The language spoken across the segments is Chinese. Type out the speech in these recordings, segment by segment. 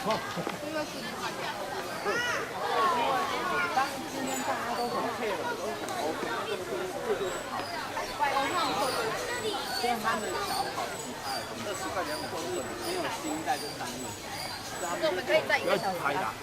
今天大家都很配合，都很 OK，这样他们想要跑其他的，20块钱过日没有新一代就上面，那我们可以在1个小时拍打。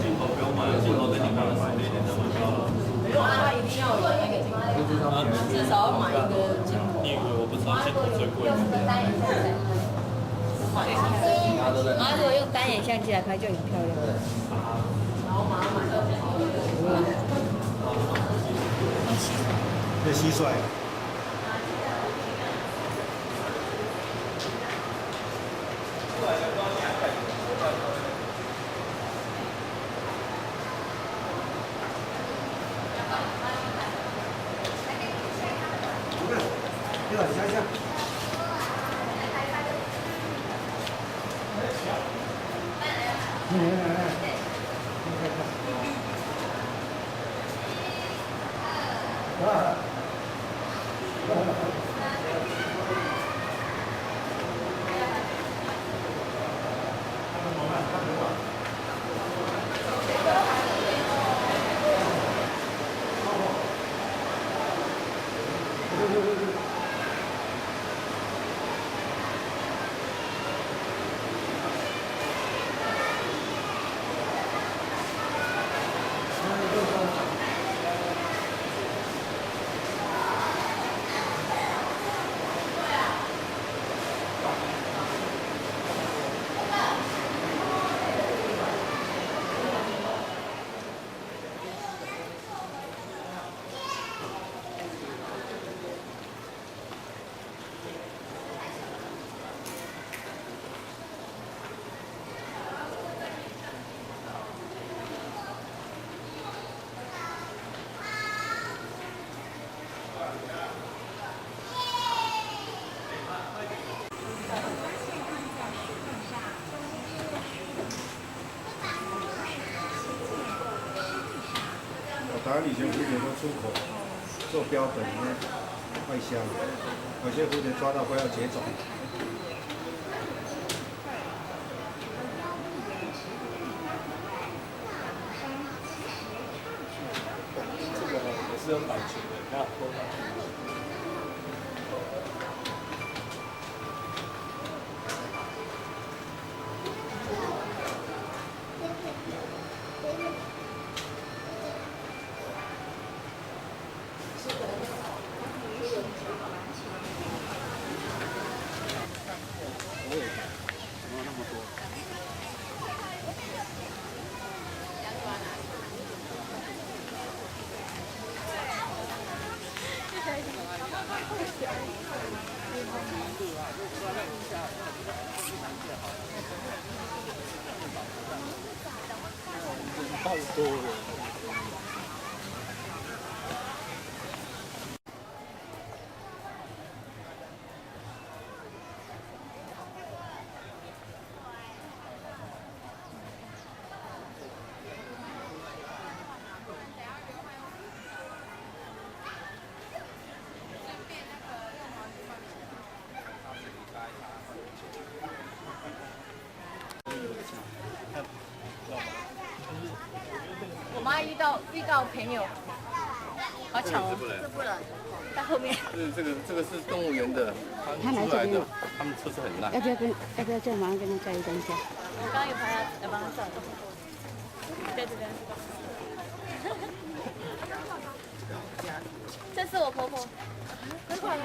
镜头不用买了，镜头等你看了4点就收掉了。他一定要有那个镜头，至少要买一个镜头。你以为我不知道镜头最贵吗？然后如果用单眼相机来拍就很漂亮。然后马上买到这蟋蟀。一个想想。台湾以前蝴蝶都出口做标本，因为外销，有些蝴蝶抓到快要绝种。这个也是有版权的，不要偷版。我也没有那么多。好多了。我妈遇到朋友，好巧哦，这不能在后面。这个是动物园的，他来这边，他们车子很烂。要不要叫马上跟他加一张相？我刚刚有拍他，要帮他照的。在这边。这是我婆婆。快啦！